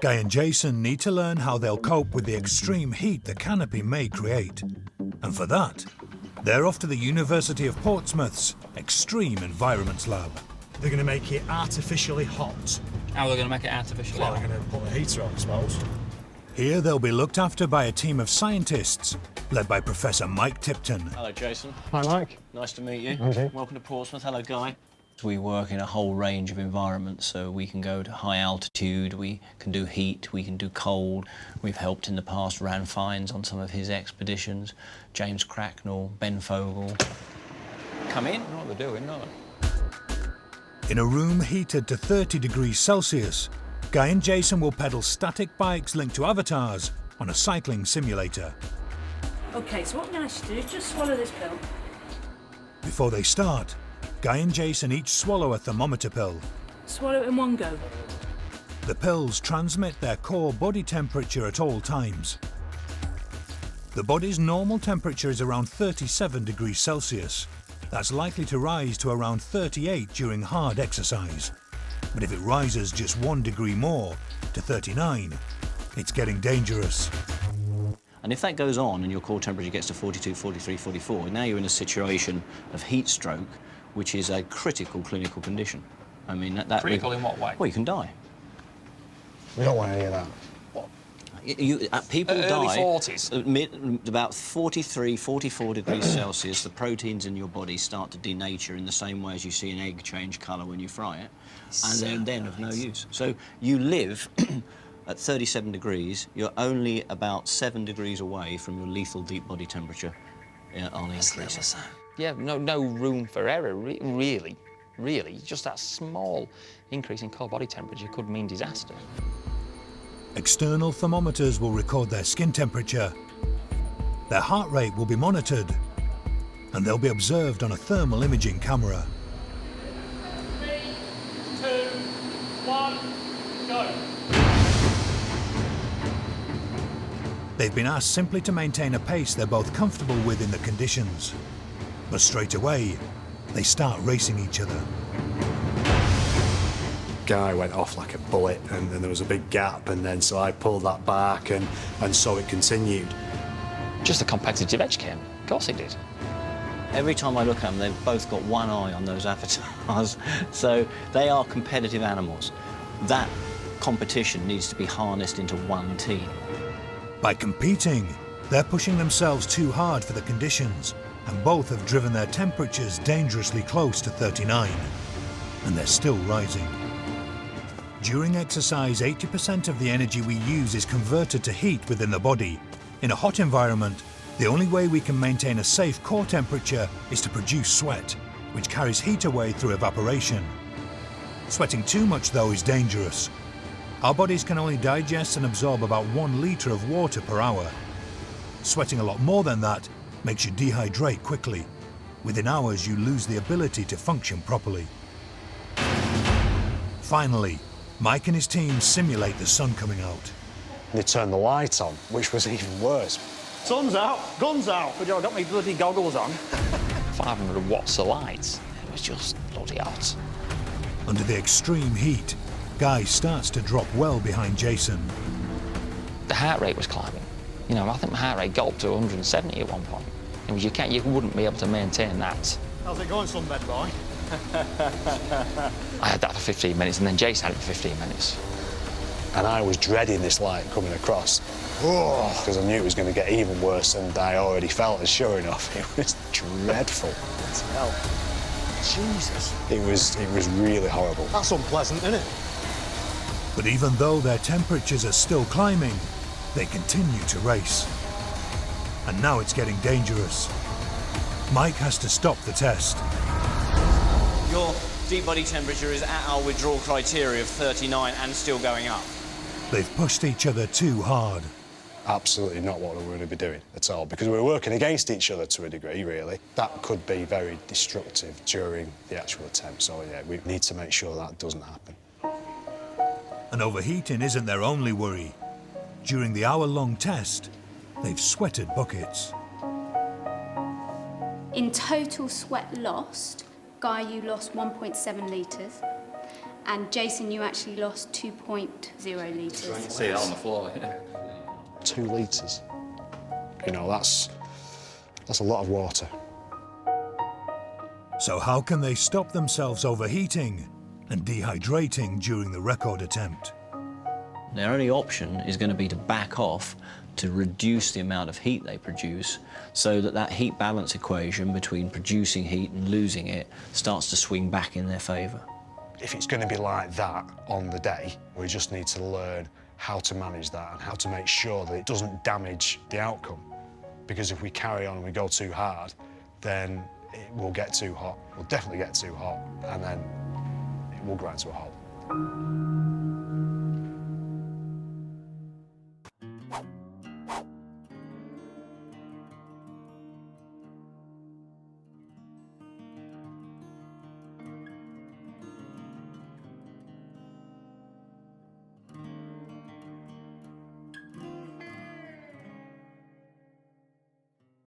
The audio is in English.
Guy and Jason need to learn how they'll cope with the extreme heat the canopy may create. And for that, they're off to the University of Portsmouth's Extreme Environments Lab. They're going to make it artificially hot. How are they going to make it artificially Well, hot? they're going to put a heater on, I suppose. Here they'll be looked after by a team of scientists led by Professor Mike Tipton. Hello, Jason. Hi, Mike. Nice to meet you. Okay. Welcome to Portsmouth. Hello, Guy. We work in a whole range of environments, so we can go to high altitude, we can do heat, we can do cold. We've helped in the past Ran Fiennes on some of his expeditions, James Cracknell, Ben Fogle. Come in. I know what they're doing, don't they? In a room heated to 30 degrees Celsius, Guy and Jason will pedal static bikes linked to avatars on a cycling simulator. OK, so what I'm going to ask you to do is just swallow this pill. Before they start, Guy and Jason each swallow a thermometer pill. Swallow it in one go. The pills transmit their core body temperature at all times. The body's normal temperature is around 37 degrees Celsius. That's likely to rise to around 38 during hard exercise. But if it rises just 1 degree more, to 39, it's getting dangerous. And if that goes on and your core temperature gets to 42, 43, 44, now you're in a situation of heat stroke, which is a critical clinical condition. I mean, that Critical in what way? Well, you can die. We don't want any of that. People Early die 40s. about 43, 44 degrees Celsius. The proteins in your body start to denature in the same way as you see an egg change colour when you fry it, and they're then of no use. So you live at 37 degrees. You're only about 7 degrees away from your lethal deep body temperature on the increase. Yeah, no room for error, really. Just that small increase in core body temperature could mean disaster. External thermometers will record their skin temperature. Their heart rate will be monitored, and they'll be observed on a thermal imaging camera. 3, 2, 1, go. They've been asked simply to maintain a pace they're both comfortable with in the conditions. But straight away, they start racing each other. Guy went off like a bullet, and then there was a big gap, and then so I pulled that back, and so it continued. Just the competitive edge came. Of course it did. Every time I look at them, they've both got one eye on those avatars, so they are competitive animals. That competition needs to be harnessed into one team. By competing, they're pushing themselves too hard for the conditions, and both have driven their temperatures dangerously close to 39, and they're still rising. During exercise, 80% of the energy we use is converted to heat within the body. In a hot environment, the only way we can maintain a safe core temperature is to produce sweat, which carries heat away through evaporation. Sweating too much, though, is dangerous. Our bodies can only digest and absorb about 1 litre of water per hour. Sweating a lot more than that makes you dehydrate quickly. Within hours, you lose the ability to function properly. Finally, Mike and his team simulate the sun coming out. They turned the light on, which was even worse. Sun's out, guns out. But I got my bloody goggles on. 500 watts of light. It was just bloody hot. Under the extreme heat, Guy starts to drop well behind Jason. The heart rate was climbing. You know, I think my heart rate got up to 170 at one point. You wouldn't be able to maintain that. How's it going, sunbed boy? I had that for 15 minutes, and then Jason had it for 15 minutes. And I was dreading this light coming across, because I knew it was going to get even worse than I already felt, and sure enough, it was dreadful. Hell. Jesus. It was really horrible. That's unpleasant, isn't it? But even though their temperatures are still climbing, they continue to race. And now it's getting dangerous. Mike has to stop the test. Your deep body temperature is at our withdrawal criteria of 39 and still going up. They've pushed each other too hard. Absolutely not what we're going to be doing at all, because we're working against each other to a degree, really. That could be very destructive during the actual attempt, so yeah, we need to make sure that doesn't happen. And overheating isn't their only worry. During the hour-long test, they've sweated buckets. In total sweat lost, Guy, you lost 1.7 litres, And Jason, you actually lost 2.0 litres. See it on the floor. 2 litres. You know, that's a lot of water. So how can they stop themselves overheating and dehydrating during the record attempt? Their only option is going to be to back off to reduce the amount of heat they produce so that that heat balance equation between producing heat and losing it starts to swing back in their favour. If it's going to be like that on the day, we just need to learn how to manage that and how to make sure that it doesn't damage the outcome. Because if we carry on and we go too hard, then it will get too hot. We'll definitely get too hot, and then it will grind to a halt.